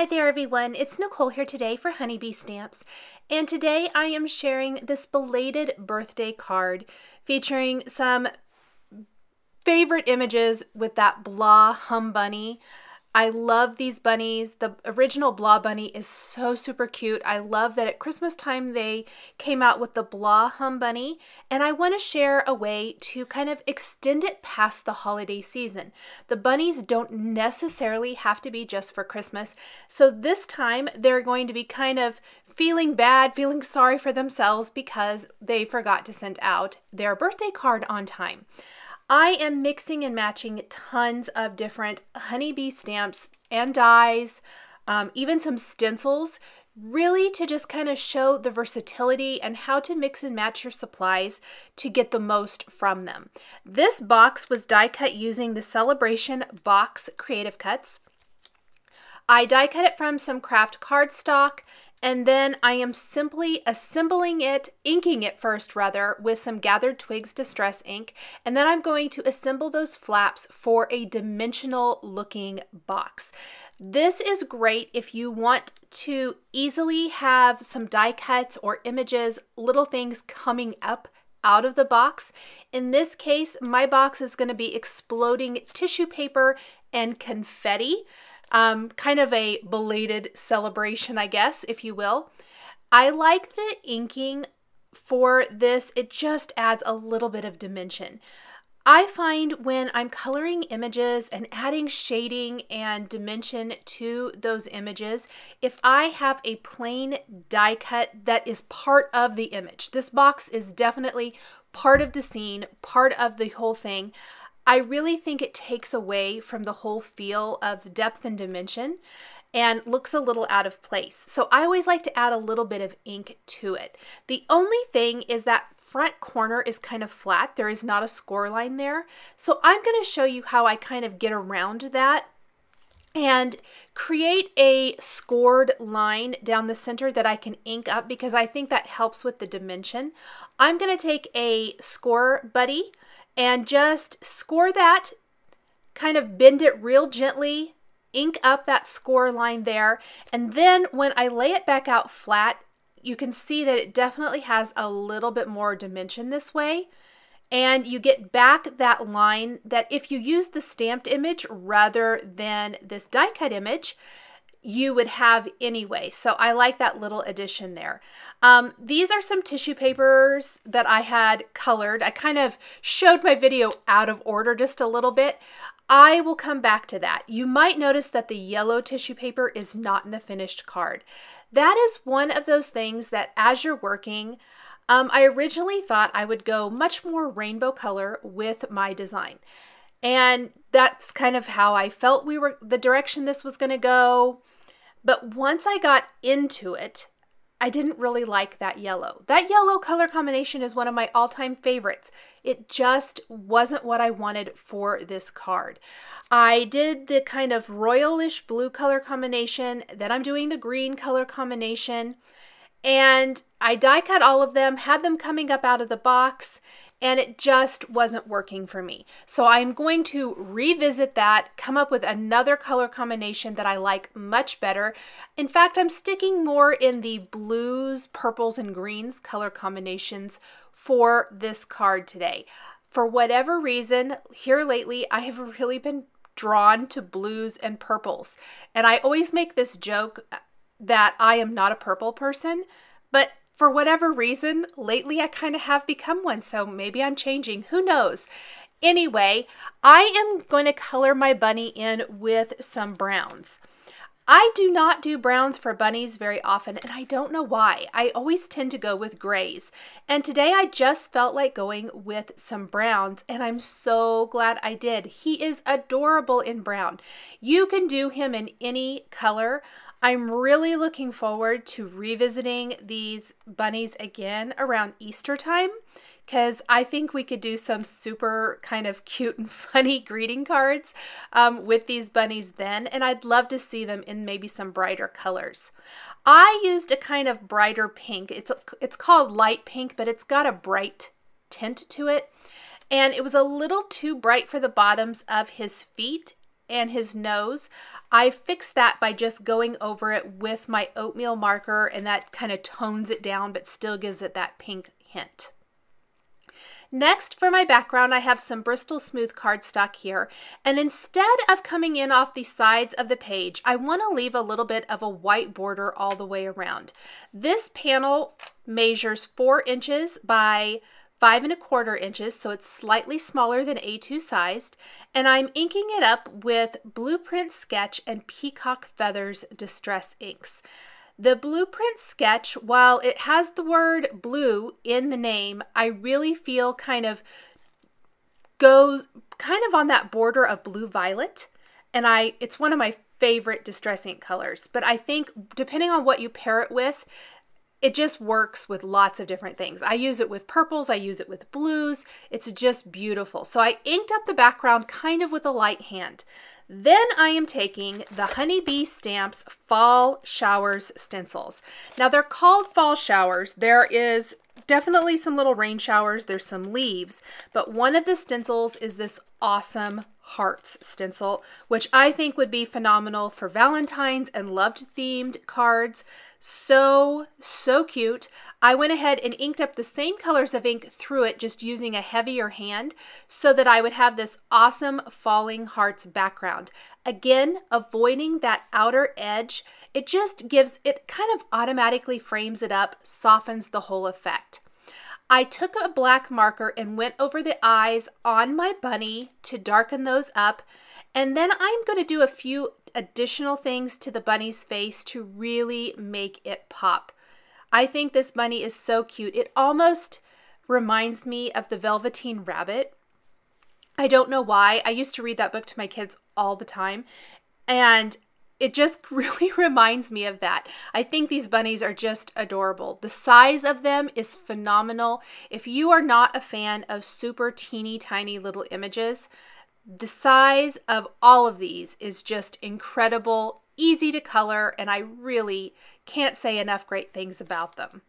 Hi there everyone, it's Nicole here today for Honeybee Stamps, and today I am sharing this belated birthday card featuring some favorite images with that blah Humbunny. I love these bunnies. The original blah bunny is so super cute. I love that at Christmas time they came out with the blah Humbunny, and I want to share a way to kind of extend it past the holiday season. The bunnies don't necessarily have to be just for Christmas, so this time they're going to be kind of feeling bad, feeling sorry for themselves because they forgot to send out their birthday card on time. I am mixing and matching tons of different honeybee stamps and dies, even some stencils, really to just kind of show the versatility and how to mix and match your supplies to get the most from them. This box was die cut using the Celebration Box Creative Cuts. I die cut it from some craft cardstock, and then I am simply assembling it, inking it first rather, with some Gathered Twigs Distress ink, and then I'm going to assemble those flaps for a dimensional looking box. This is great if you want to easily have some die cuts or images, little things coming up out of the box. In this case, my box is going to be exploding tissue paper and confetti. Kind of a belated celebration, I guess, if you will. I like the inking for this. It just adds a little bit of dimension. I find when I'm coloring images and adding shading and dimension to those images, if I have a plain die cut that is part of the image, this box is definitely part of the scene, part of the whole thing, I really think it takes away from the whole feel of depth and dimension and looks a little out of place. So I always like to add a little bit of ink to it. The only thing is that front corner is kind of flat. There is not a score line there. So I'm going to show you how I kind of get around that and create a scored line down the center that I can ink up because I think that helps with the dimension. I'm going to take a score buddy and just score that, kind of bend it real gently, ink up that score line there, and then when I lay it back out flat, you can see that it definitely has a little bit more dimension this way, and you get back that line that if you use the stamped image rather than this die cut image, you would have anyway. So I like that little addition there. These are some tissue papers that I had colored. I kind of showed my video out of order just a little bit. I will come back to that. You might notice that the yellow tissue paper is not in the finished card. That is one of those things that as you're working, I originally thought I would go much more rainbow color with my design. And that's kind of how I felt the direction this was going to go. But once I got into it, I didn't really like that yellow. That yellow color combination is one of my all-time favorites. It just wasn't what I wanted for this card. I did the kind of royalish blue color combination, then I'm doing the green color combination, and I die cut all of them, had them coming up out of the box, and it just wasn't working for me. So I'm going to revisit that, come up with another color combination that I like much better. In fact, I'm sticking more in the blues, purples, and greens color combinations for this card today. For whatever reason, here lately, I have really been drawn to blues and purples. And I always make this joke that I am not a purple person, but for whatever reason, lately I kind of have become one, so maybe I'm changing. Who knows? Anyway, I am going to color my bunny in with some browns. I do not do browns for bunnies very often, and I don't know why. I always tend to go with grays. And today I just felt like going with some browns, and I'm so glad I did. He is adorable in brown. You can do him in any color. I'm really looking forward to revisiting these bunnies again around Easter time because I think we could do some super kind of cute and funny greeting cards with these bunnies then, and I'd love to see them in maybe some brighter colors. I used a kind of brighter pink. It's called light pink, but it's got a bright tint to it, and it was a little too bright for the bottoms of his feet, and his nose, I fixed that by just going over it with my oatmeal marker, and that kind of tones it down but still gives it that pink hint. Next, for my background, I have some Bristol Smooth cardstock here, and instead of coming in off the sides of the page, I want to leave a little bit of a white border all the way around. This panel measures 4 inches by 5 1/4 inches, so it's slightly smaller than A2 sized, and I'm inking it up with Blueprint Sketch and Peacock Feathers Distress inks. The Blueprint Sketch, while it has the word blue in the name, I really feel goes on that border of blue-violet, and it's one of my favorite distress ink colors. But I think depending on what you pair it with, it just works with lots of different things. I use it with purples, I use it with blues. It's just beautiful. So I inked up the background kind of with a light hand. Then I am taking the Honeybee Stamps Fall Showers stencils. Now they're called fall showers. There is definitely some little rain showers. There's some leaves, but one of the stencils is this awesome hearts stencil, which I think would be phenomenal for Valentine's and loved themed cards. So cute. I went ahead and inked up the same colors of ink through it, just using a heavier hand, so that I would have this awesome falling hearts background. Again, avoiding that outer edge, it just kind of automatically frames it up, softens the whole effect. I took a black marker and went over the eyes on my bunny to darken those up, and then I'm going to do a few additional things to the bunny's face to really make it pop. I think this bunny is so cute. It almost reminds me of the Velveteen Rabbit. I don't know why. I used to read that book to my kids all the time, and it just really reminds me of that. I think these bunnies are just adorable. The size of them is phenomenal. If you are not a fan of super teeny tiny little images, the size of all of these is just incredible, easy to color, and I really can't say enough great things about them.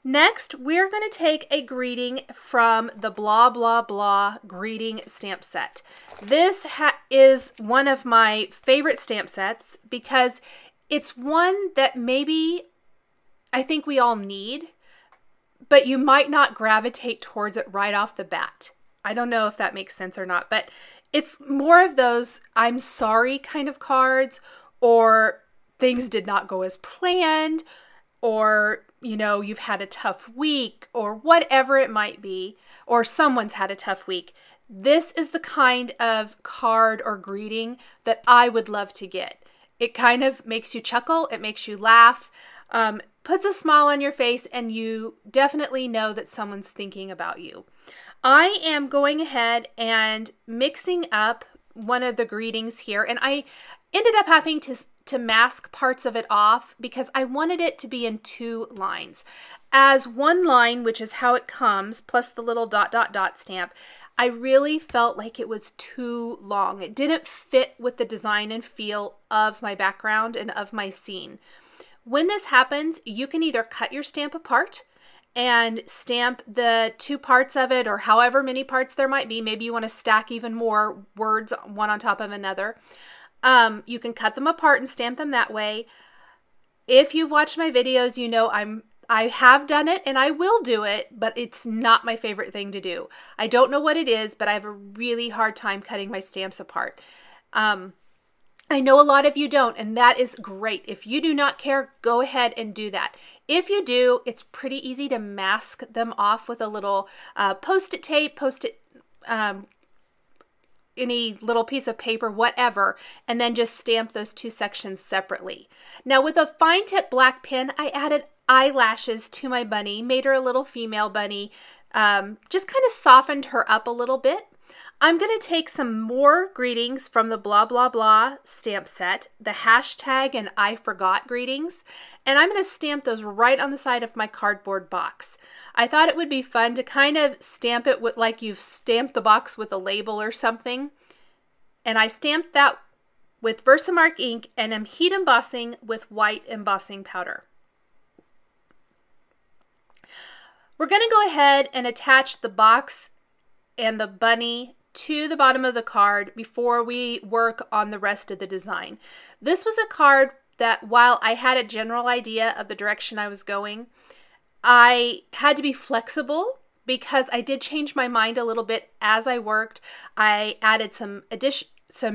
Next, we're going to take a greeting from the Blah Blah Blah greeting stamp set. This is one of my favorite stamp sets because it's one that maybe I think we all need, but you might not gravitate towards it right off the bat. I don't know if that makes sense or not, but it's more of those I'm sorry kind of cards, or things did not go as planned, or you've had a tough week, or whatever it might be, or someone's had a tough week. This is the kind of card or greeting that I would love to get. It kind of makes you chuckle, it makes you laugh, puts a smile on your face, and you definitely know that someone's thinking about you. I am going ahead and mixing up one of the greetings here, and I ended up having to mask parts of it off because I wanted it to be in 2 lines. As one line, which is how it comes, plus the little ... stamp, I really felt like it was too long. It didn't fit with the design and feel of my background and of my scene. When this happens, you can either cut your stamp apart and stamp the 2 parts of it, or however many parts there might be. Maybe you want to stack even more words one on top of another. You can cut them apart and stamp them that way. If you've watched my videos, you know I have done it and I will do it, but it's not my favorite thing to do. I don't know what it is, but I have a really hard time cutting my stamps apart. I know a lot of you don't, and that is great. If you do not care, go ahead and do that. If you do, it's pretty easy to mask them off with a little Post-it tape, any little piece of paper, whatever, and then just stamp those 2 sections separately. Now with a fine tip black pen, I added eyelashes to my bunny, made her a little female bunny, just kind of softened her up a little bit. I'm going to take some more greetings from the Blah Blah Blah stamp set, the hashtag and I forgot greetings, and I'm going to stamp those right on the side of my cardboard box. I thought it would be fun to kind of stamp it with like you've stamped the box with a label or something. And I stamped that with Versamark ink and am heat embossing with white embossing powder. We're going to go ahead and attach the box and the bunny to the bottom of the card before we work on the rest of the design. This was a card that, while I had a general idea of the direction I was going, I had to be flexible because I did change my mind a little bit as I worked. I added some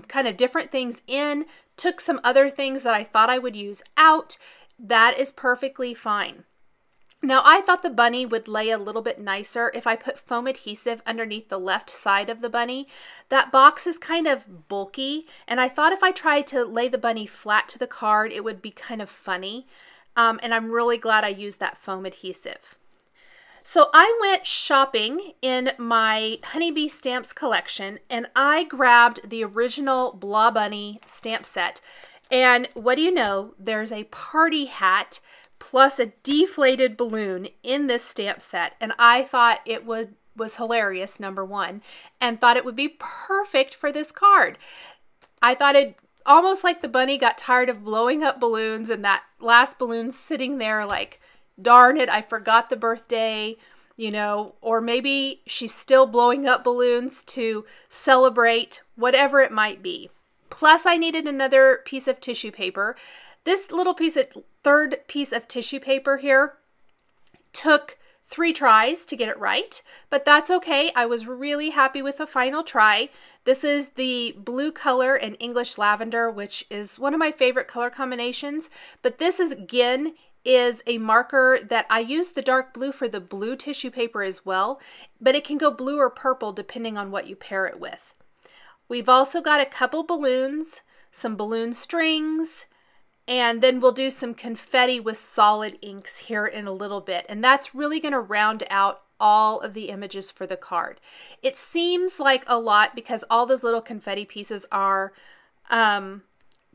kind of different things in, took some other things that I thought I would use out. That is perfectly fine. Now, I thought the bunny would lay a little bit nicer if I put foam adhesive underneath the left side of the bunny. That box is kind of bulky, and I thought if I tried to lay the bunny flat to the card, it would be kind of funny. And I'm really glad I used that foam adhesive. So I went shopping in my Honeybee Stamps collection, and I grabbed the original Blah Bunny stamp set. And what do you know? There's a party hat plus a deflated balloon in this stamp set, and I thought it was hilarious, number one, and thought it would be perfect for this card. I thought it almost like the bunny got tired of blowing up balloons, and that last balloon sitting there like, darn it, I forgot the birthday, you know, or maybe she's still blowing up balloons to celebrate, whatever it might be. Plus, I needed another piece of tissue paper. This little third piece of tissue paper here took 3 tries to get it right, but that's okay. I was really happy with the final try. This is the blue color and English lavender, which is one of my favorite color combinations, but this is, again, is a marker that I use the dark blue for the blue tissue paper as well, but it can go blue or purple depending on what you pair it with. We've also got a couple balloons, some balloon strings, and then we'll do some confetti with solid inks here in a little bit. And that's really going to round out all of the images for the card. It seems like a lot because all those little confetti pieces are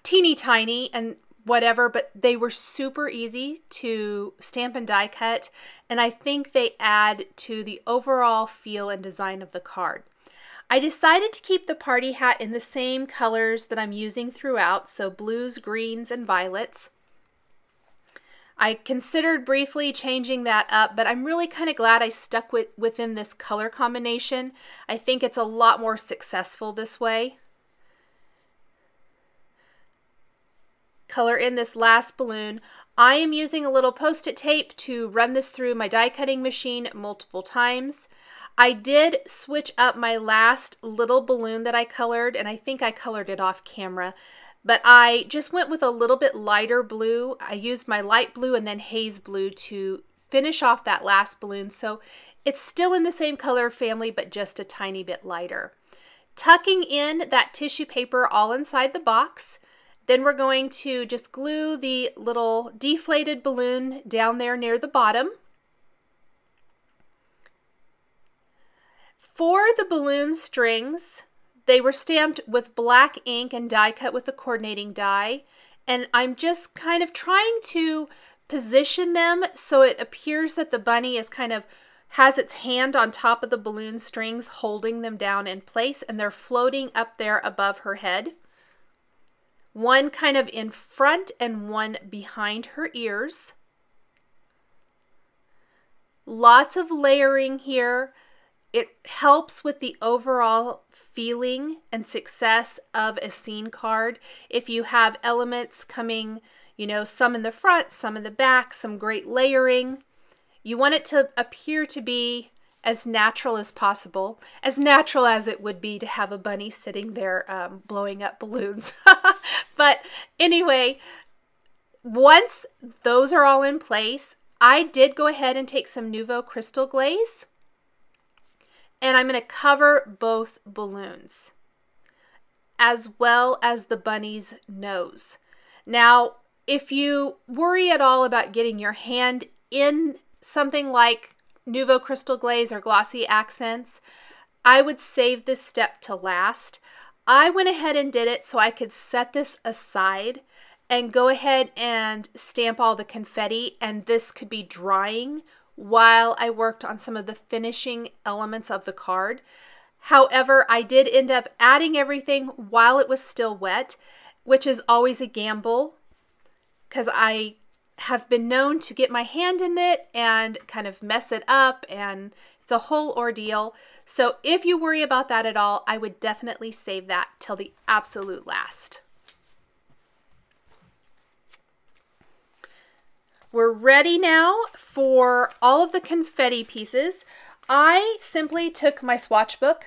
teeny tiny and whatever, but they were super easy to stamp and die cut. And I think they add to the overall feel and design of the card. I decided to keep the party hat in the same colors that I'm using throughout, so blues, greens, and violets. I considered briefly changing that up, but I'm really kind of glad I stuck within this color combination. I think it's a lot more successful this way. Color in this last balloon. I am using a little post-it tape to run this through my die cutting machine multiple times. I did switch up my last little balloon that I colored, and I think I colored it off camera, but I just went with a little bit lighter blue. I used my light blue and then haze blue to finish off that last balloon, so it's still in the same color family, but just a tiny bit lighter. Tucking in that tissue paper all inside the box, then we're going to just glue the little deflated balloon down there near the bottom. For the balloon strings, they were stamped with black ink and die cut with a coordinating die, and I'm just kind of trying to position them so it appears that the bunny is kind of has its hand on top of the balloon strings holding them down in place, and they're floating up there above her head. One kind of in front and one behind her ears. Lots of layering here. It helps with the overall feeling and success of a scene card. If you have elements coming, you know, some in the front, some in the back, some great layering, you want it to appear to be as natural as possible, as natural as it would be to have a bunny sitting there blowing up balloons. But anyway, once those are all in place, I did go ahead and take some Nuvo Crystal Glaze, and I'm going to cover both balloons, as well as the bunny's nose. Now, if you worry at all about getting your hand in something like Nuvo Crystal Glaze or glossy accents, I would save this step to last. I went ahead and did it so I could set this aside and go ahead and stamp all the confetti, and this could be drying while I worked on some of the finishing elements of the card. However, I did end up adding everything while it was still wet, which is always a gamble because I have been known to get my hand in it and kind of mess it up, and it's a whole ordeal. So if you worry about that at all, I would definitely save that till the absolute last. We're ready now for all of the confetti pieces. I simply took my swatch book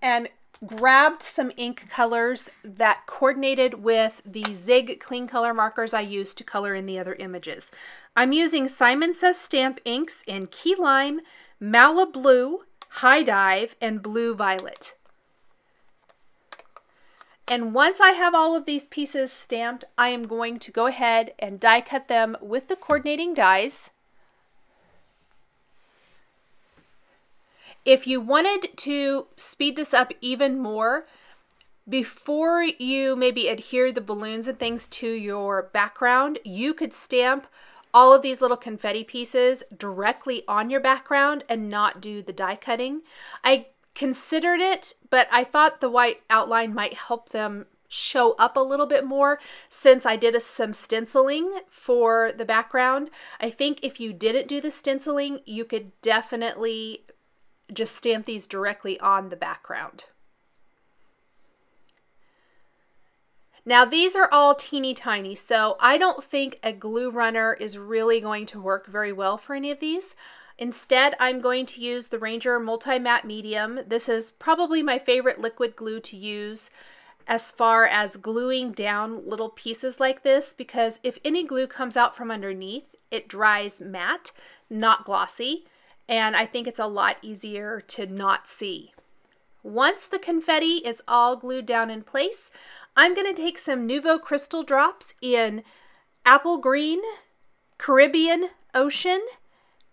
and grabbed some ink colors that coordinated with the Zig clean color markers I used to color in the other images. I'm using Simon Says Stamp inks in Key Lime, Malibu, High Dive, and Blue Violet. And once I have all of these pieces stamped, I am going to go ahead and die cut them with the coordinating dies. If you wanted to speed this up even more, before you maybe adhere the balloons and things to your background, you could stamp all of these little confetti pieces directly on your background and not do the die cutting. I considered it, but I thought the white outline might help them show up a little bit more since I did some stenciling for the background. I think if you didn't do the stenciling, you could definitely just stamp these directly on the background. Now these are all teeny tiny, so I don't think a glue runner is really going to work very well for any of these. Instead, I'm going to use the Ranger Multi-Matte Medium. This is probably my favorite liquid glue to use as far as gluing down little pieces like this, because if any glue comes out from underneath, it dries matte, not glossy, and I think it's a lot easier to not see. Once the confetti is all glued down in place, I'm going to take some Nuvo Crystal Drops in Apple Green, Caribbean Ocean,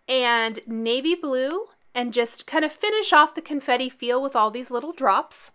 and Navy Blue, and just kind of finish off the confetti feel with all these little drops.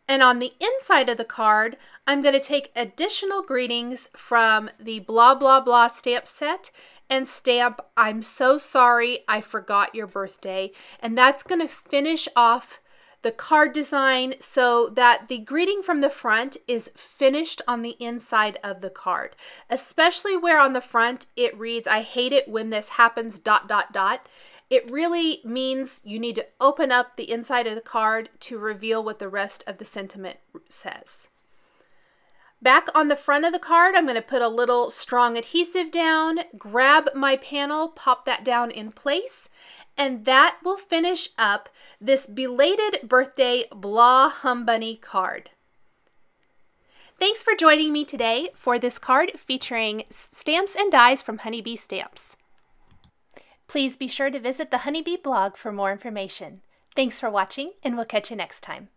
And on the inside of the card, I'm going to take additional greetings from the Blah Blah Blah stamp set and stamp "I'm so sorry I forgot your birthday." And that's going to finish off the card design so that the greeting from the front is finished on the inside of the card, especially where on the front it reads, "I hate it when this happens, ... It really means you need to open up the inside of the card to reveal what the rest of the sentiment says. Back on the front of the card, I'm going to put a little strong adhesive down, grab my panel, pop that down in place, and that will finish up this belated birthday Blah Humbunny card. Thanks for joining me today for this card featuring stamps and dies from Honeybee Stamps. Please be sure to visit the Honeybee blog for more information. Thanks for watching, and we'll catch you next time.